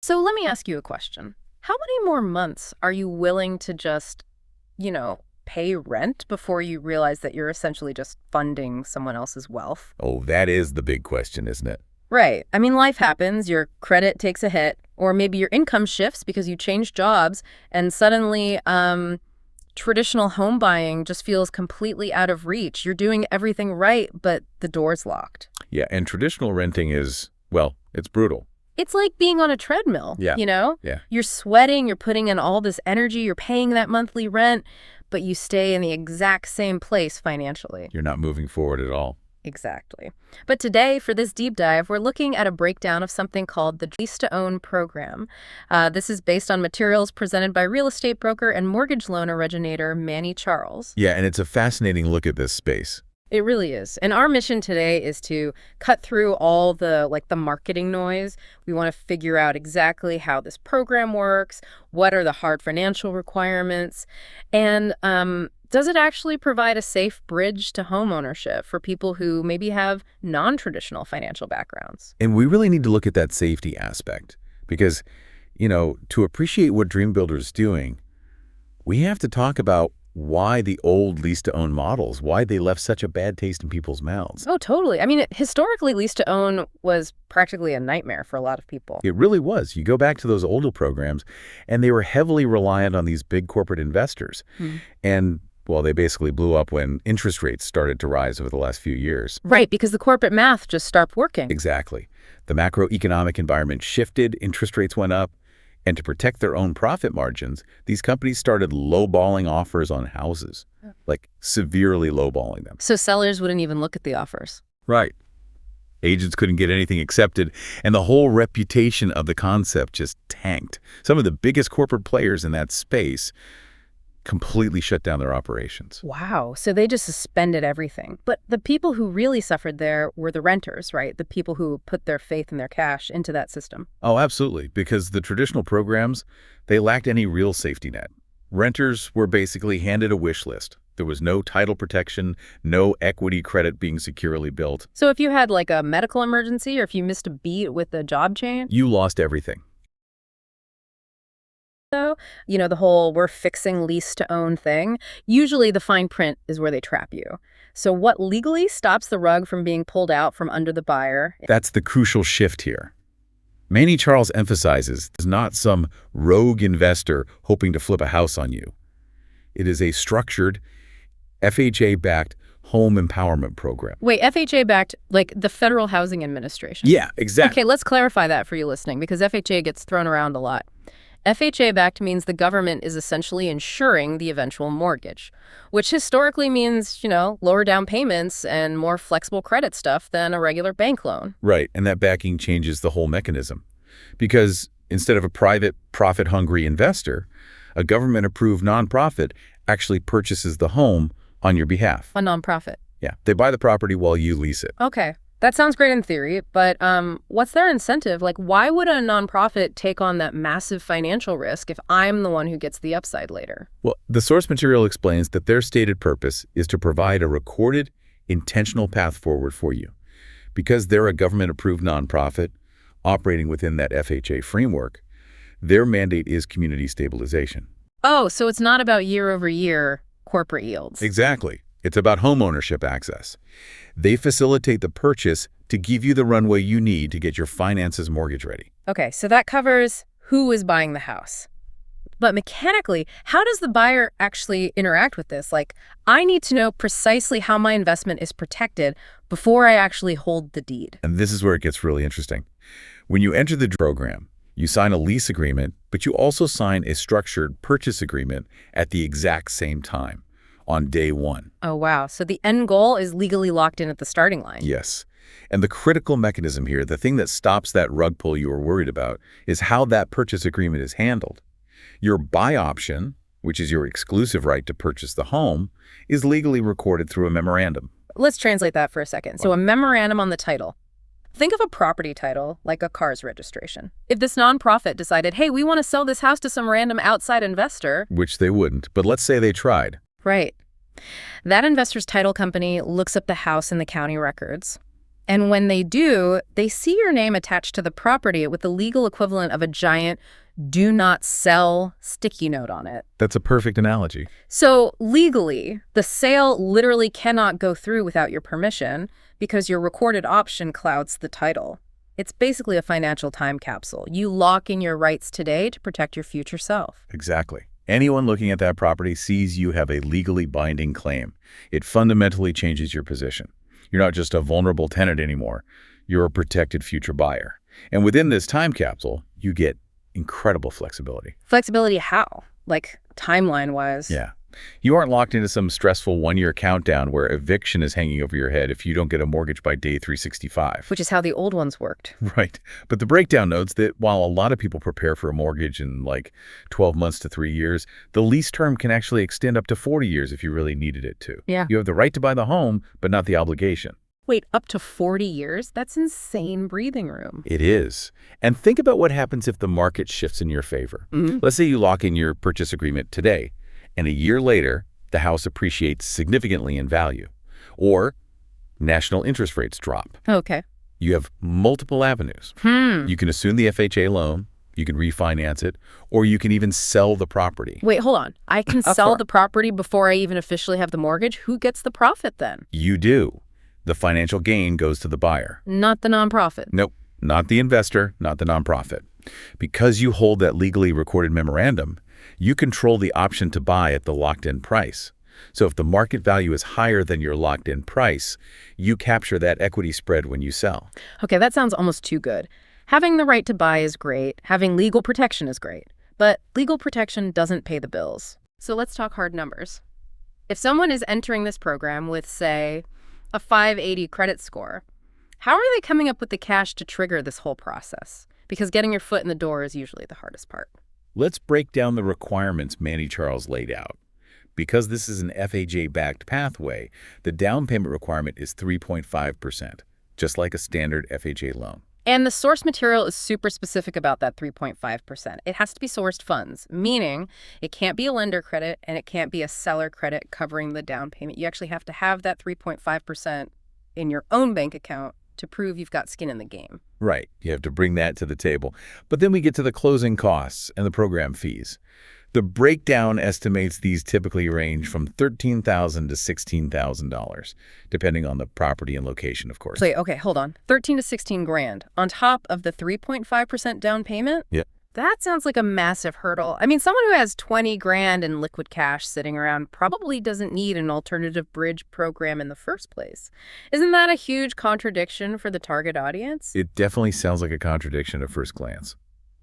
So let me ask you a question. How many more months are you willing to just, pay rent before you realize that you're essentially just funding someone else's wealth? Oh, that is the big question, isn't it? Right. I mean, life happens, your credit takes a hit, or maybe your income shifts because you change jobs, and suddenly, traditional home buying just feels completely out of reach. You're doing everything right, but the door's locked. Yeah, and traditional renting is, well, it's brutal. It's like being on a treadmill, Yeah. you know? Yeah. You're sweating, you're putting in all this energy, you're paying that monthly rent, but you stay in the exact same place financially. You're not moving forward at all. Exactly. But today, for this deep dive, we're looking at a breakdown of something called the lease-to-own program. This is based on materials presented by real estate broker and mortgage loan originator Manny Charles. Yeah, and it's a fascinating look at this space. It really is. And our mission today is to cut through all the marketing noise. We want to figure out exactly how this program works, what are the hard financial requirements, and does it actually provide a safe bridge to homeownership for people who maybe have non-traditional financial backgrounds? And we really need to look at that safety aspect because, to appreciate what Dream Builder is doing, we have to talk about why the old lease-to-own models, why they left such a bad taste in people's mouths. Oh, totally. I mean, historically, lease-to-own was practically a nightmare for a lot of people. It really was. You go back to those older programs, and they were heavily reliant on these big corporate investors. And, well, they basically blew up when interest rates started to rise over the last few years. Right, because the corporate math just stopped working. Exactly. The macroeconomic environment shifted, interest rates went up, and to protect their own profit margins, these companies started lowballing offers on houses, like severely lowballing them. So sellers wouldn't even look at the offers. Right. Agents couldn't get anything accepted, and the whole reputation of the concept just tanked. Some of the biggest corporate players in that space completely shut down their operations. Wow. So they just suspended everything. But the people who really suffered there were the renters, right? The people who put their faith and their cash into that system. Oh, absolutely, because the traditional programs, they lacked any real safety net. Renters were basically handed a wish list. There was no title protection, no equity credit being securely built. So if you had like a medical emergency or if you missed a beat with a job change, You lost everything. though, the whole we're fixing lease to own thing, usually the fine print is where they trap you. So what legally stops the rug from being pulled out from under the buyer? That's the crucial shift here. Manny Charles emphasizes it's not some rogue investor hoping to flip a house on you. It is a structured, FHA-backed home empowerment program. Wait, FHA-backed, like the Federal Housing Administration? Yeah, exactly. Okay, let's clarify that for you listening, because FHA gets thrown around a lot. FHA-backed means the government is essentially insuring the eventual mortgage, which historically means, lower down payments and more flexible credit stuff than a regular bank loan. Right, and that backing changes the whole mechanism. Because instead of a private, profit-hungry investor, a government-approved nonprofit actually purchases the home on your behalf. A nonprofit. Yeah, they buy the property while you lease it. Okay, that sounds great in theory, but what's their incentive? Like, why would a nonprofit take on that massive financial risk if I'm the one who gets the upside later? Well, the source material explains that their stated purpose is to provide a recorded, intentional path forward for you. Because they're a government-approved nonprofit operating within that FHA framework, their mandate is community stabilization. Oh, so it's not about year-over-year corporate yields. Exactly. It's about homeownership access. They facilitate the purchase to give you the runway you need to get your finances mortgage ready. Okay, so that covers who is buying the house. But mechanically, how does the buyer actually interact with this? Like, I need to know precisely how my investment is protected before I actually hold the deed. And this is where it gets really interesting. When you enter the program, you sign a lease agreement, but you also sign a structured purchase agreement at the exact same time, on day one. Oh, wow. So the end goal is legally locked in at the starting line. Yes. And the critical mechanism here, the thing that stops that rug pull you were worried about, is how that purchase agreement is handled. Your buy option, which is your exclusive right to purchase the home, is legally recorded through a memorandum. Let's translate that for a second. So a memorandum on the title. Think of a property title like a car's registration. If this nonprofit decided, hey, we want to sell this house to some random outside investor. Which they wouldn't, but let's say they tried. Right. That investor's title company looks up the house in the county records. And when they do, they see your name attached to the property with the legal equivalent of a giant "do not sell" sticky note on it. That's a perfect analogy. So legally, the sale literally cannot go through without your permission because your recorded option clouds the title. It's basically a financial time capsule. You lock in your rights today to protect your future self. Exactly. Anyone looking at that property sees you have a legally binding claim. It fundamentally changes your position. You're not just a vulnerable tenant anymore. You're a protected future buyer. And within this time capsule, you get incredible flexibility. Flexibility how? Like timeline-wise? Yeah. You aren't locked into some stressful one-year countdown where eviction is hanging over your head if you don't get a mortgage by day 365. Which is how the old ones worked. Right. But the breakdown notes that while a lot of people prepare for a mortgage in like 12 months to 3 years, the lease term can actually extend up to 40 years if you really needed it to. Yeah. You have the right to buy the home, but not the obligation. Wait, up to 40 years? That's insane breathing room. It is. And think about what happens if the market shifts in your favor. Let's say you lock in your purchase agreement today, and a year later, the house appreciates significantly in value. Or national interest rates drop. Okay. You have multiple avenues. You can assume the FHA loan, you can refinance it, or you can even sell the property. Wait, hold on. I can sell the property before I even officially have the mortgage? Who gets the profit then? You do. The financial gain goes to the buyer. Not the nonprofit. Nope, not the investor, not the nonprofit. Because you hold that legally recorded memorandum, you control the option to buy at the locked-in price. So if the market value is higher than your locked-in price, you capture that equity spread when you sell. Okay, that sounds almost too good. Having the right to buy is great. Having legal protection is great. But legal protection doesn't pay the bills. So let's talk hard numbers. If someone is entering this program with, say, a 580 credit score, how are they coming up with the cash to trigger this whole process? Because getting your foot in the door is usually the hardest part. Let's break down the requirements Manny Charles laid out. Because this is an FHA-backed pathway, the down payment requirement is 3.5%, just like a standard FHA loan. And the source material is super specific about that 3.5%. It has to be sourced funds, meaning it can't be a lender credit and it can't be a seller credit covering the down payment. You actually have to have that 3.5% in your own bank account to prove you've got skin in the game. Right. You have to bring that to the table. But then we get to the closing costs and the program fees. The breakdown estimates these typically range from $13,000 to $16,000, depending on the property and location, of course. Wait, okay, hold on. 13 to 16 grand on top of the 3.5% down payment? Yeah. That sounds like a massive hurdle. I mean, someone who has 20 grand in liquid cash sitting around probably doesn't need an alternative bridge program in the first place. Isn't that a huge contradiction for the target audience? It definitely sounds like a contradiction at first glance.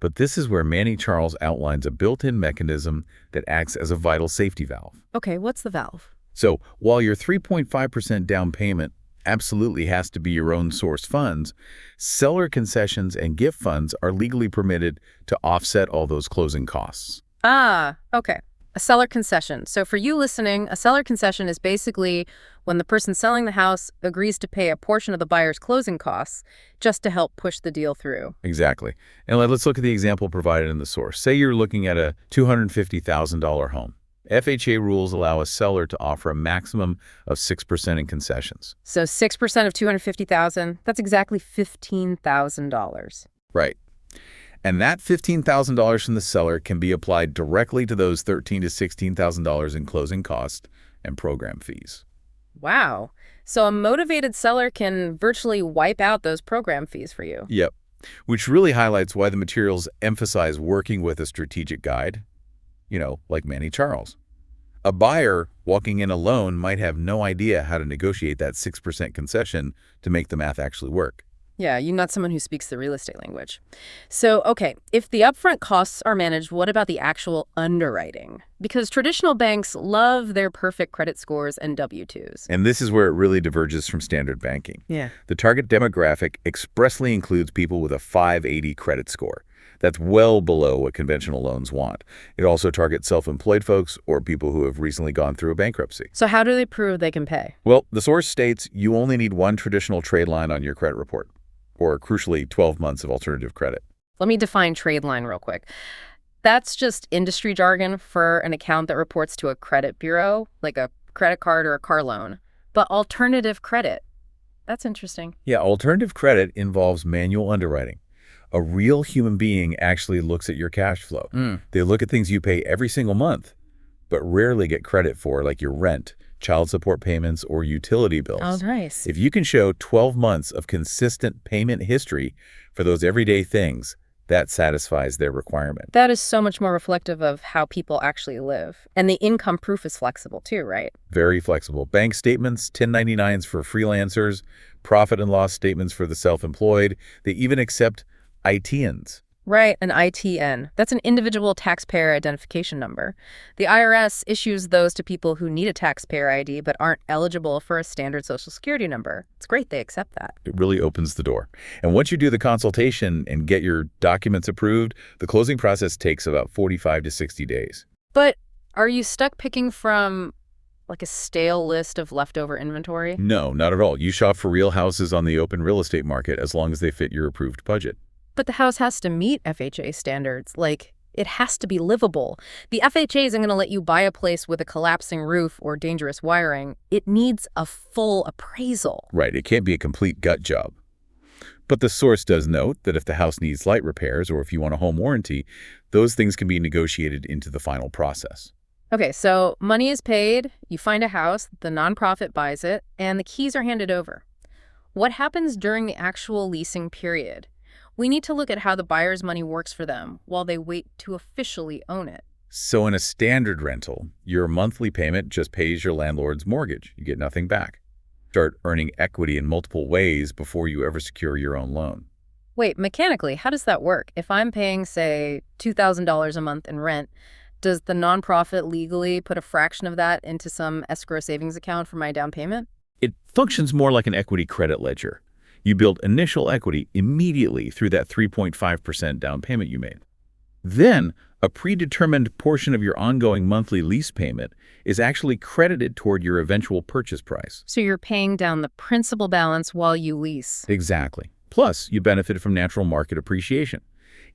But this is where Manny Charles outlines a built-in mechanism that acts as a vital safety valve. Okay, what's the valve? So while your 3.5% down payment absolutely has to be your own source funds, seller concessions and gift funds are legally permitted to offset all those closing costs. Ah, okay. A seller concession. So for you listening, a seller concession is basically when the person selling the house agrees to pay a portion of the buyer's closing costs just to help push the deal through. Exactly. And let's look at the example provided in the source. Say you're looking at a $250,000 home. FHA rules allow a seller to offer a maximum of 6% in concessions. So 6% of $250,000, that's exactly $15,000. Right. And that $15,000 from the seller can be applied directly to those $13,000 to $16,000 in closing costs and program fees. Wow. So a motivated seller can virtually wipe out those program fees for you. Yep. Which really highlights why the materials emphasize working with a strategic guide, like Manny Charles. A buyer walking in alone might have no idea how to negotiate that 6% concession to make the math actually work. Yeah, you're not someone who speaks the real estate language. So, okay, if the upfront costs are managed, what about the actual underwriting? Because traditional banks love their perfect credit scores and W-2s. And this is where it really diverges from standard banking. Yeah. The target demographic expressly includes people with a 580 credit score. That's well below what conventional loans want. It also targets self-employed folks or people who have recently gone through a bankruptcy. So how do they prove they can pay? Well, the source states you only need one traditional trade line on your credit report, or crucially, 12 months of alternative credit. Let me define trade line real quick. That's just industry jargon for an account that reports to a credit bureau, like a credit card or a car loan. But alternative credit, That's interesting. Yeah, alternative credit involves manual underwriting. A real human being actually looks at your cash flow. They look at things you pay every single month, but rarely get credit for, like your rent, child support payments, or utility Oh, bills. nice. If you can show 12 months of consistent payment history for those everyday things, that satisfies their requirement. That is so much more reflective of how people actually live. And the income proof is flexible too, right? Very flexible. Bank statements, 1099s for freelancers, profit and loss statements for the self-employed. They even accept ITNs. Right, an ITN. That's an individual taxpayer identification number. The IRS issues those to people who need a taxpayer ID but aren't eligible for a standard Social Security number. It's great they accept that. It really opens the door. And once you do the consultation and get your documents approved, the closing process takes about 45 to 60 days. But are you stuck picking from like a stale list of leftover inventory? No, not at all. You shop for real houses on the open real estate market as long as they fit your approved budget. But the house has to meet FHA standards. Like, it has to be livable. The FHA isn't going to let you buy a place with a collapsing roof or dangerous wiring. It needs a full appraisal. Right, it can't be a complete gut job. But the source does note that if the house needs light repairs or if you want a home warranty, those things can be negotiated into the final process. Okay, so money is paid, you find a house, the nonprofit buys it, and the keys are handed over. What happens during the actual leasing period? We need to look at how the buyer's money works for them while they wait to officially own it. So in a standard rental, your monthly payment just pays your landlord's mortgage. You get nothing back. Start earning equity in multiple ways before you ever secure your own loan. Wait, mechanically, how does that work? If I'm paying, say, $2,000 a month in rent, does the nonprofit legally put a fraction of that into some escrow savings account for my down payment? It functions more like an equity credit ledger. You build initial equity immediately through that 3.5% down payment you made. Then, a predetermined portion of your ongoing monthly lease payment is actually credited toward your eventual purchase price. So you're paying down the principal balance while you lease. Exactly. Plus, you benefit from natural market appreciation.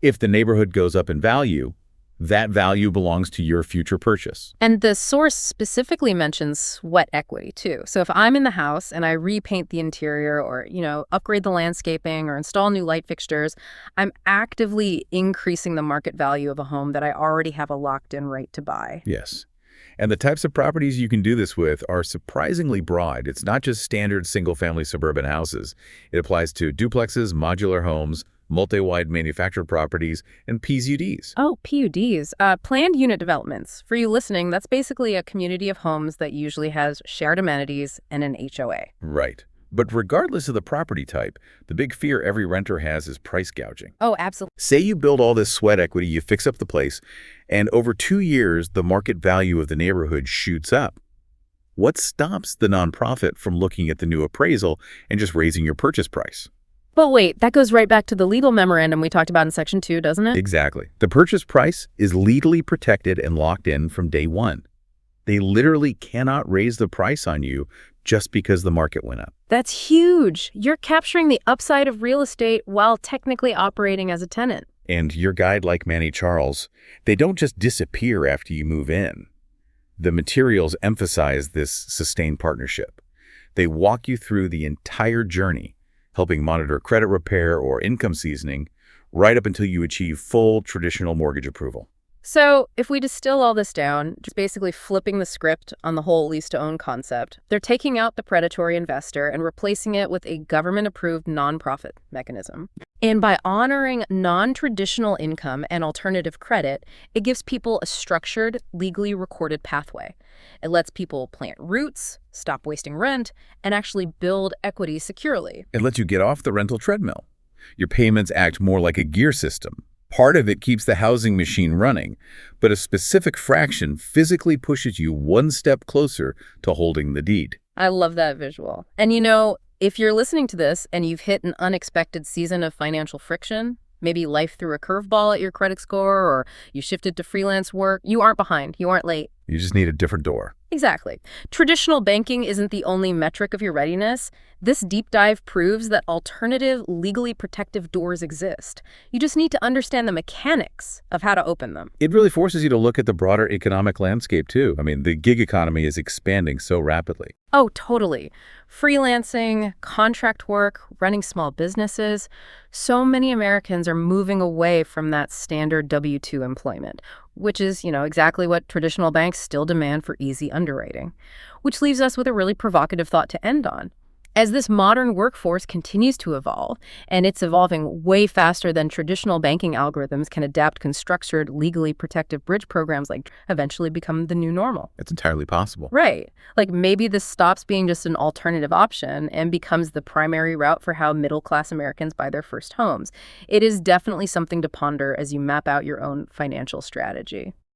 If the neighborhood goes up in value, that value belongs to your future purchase. And the source specifically mentions sweat equity, too. So if I'm in the house and I repaint the interior or, upgrade the landscaping or install new light fixtures, I'm actively increasing the market value of a home that I already have a locked-in right to buy. Yes. And the types of properties you can do this with are surprisingly broad. It's not just standard single-family suburban houses. It applies to duplexes, modular homes, multi-wide manufactured properties, and PUDs. Oh, PUDs. Planned unit developments. For you listening, that's basically a community of homes that usually has shared amenities and an HOA. Right. But regardless of the property type, the big fear every renter has is price gouging. Oh, absolutely. Say you build all this sweat equity, you fix up the place, and over 2 years, the market value of the neighborhood shoots up. What stops the nonprofit from looking at the new appraisal and just raising your purchase price? But wait, that goes right back to the legal memorandum we talked about in Section 2, doesn't it? Exactly. The purchase price is legally protected and locked in from day one. They literally cannot raise the price on you just because the market went up. That's huge. You're capturing the upside of real estate while technically operating as a tenant. And your guide, like Manny Charles, they don't just disappear after you move in. The materials emphasize this sustained partnership. They walk you through the entire journey, helping monitor credit repair or income seasoning, right up until you achieve full traditional mortgage approval. So if we distill all this down, just basically flipping the script on the whole lease-to-own concept, they're taking out the predatory investor and replacing it with a government-approved nonprofit mechanism. And by honoring non-traditional income and alternative credit, it gives people a structured, legally recorded pathway. It lets people plant roots, stop wasting rent, and actually build equity securely. It lets you get off the rental treadmill. Your payments act more like a gear system. Part of it keeps the housing machine running, but a specific fraction physically pushes you one step closer to holding the deed. I love that visual. And if you're listening to this and you've hit an unexpected season of financial friction, maybe life threw a curveball at your credit score or you shifted to freelance work, you aren't behind, you aren't late. You just need a different door. Exactly. Traditional banking isn't the only metric of your readiness. This deep dive proves that alternative, legally protective doors exist. You just need to understand the mechanics of how to open them. It really forces you to look at the broader economic landscape, too. I mean, the gig economy is expanding so rapidly. Oh, totally. Freelancing, contract work, running small businesses. So many Americans are moving away from that standard W-2 employment, which is, exactly what traditional banks still demand for easy underwriting. Which leaves us with a really provocative thought to end on. As this modern workforce continues to evolve, and it's evolving way faster than traditional banking algorithms can adapt constructed, legally protective bridge programs eventually become the new normal. It's entirely possible. Right. Like maybe this stops being just an alternative option and becomes the primary route for how middle-class Americans buy their first homes. It is definitely something to ponder as you map out your own financial strategy.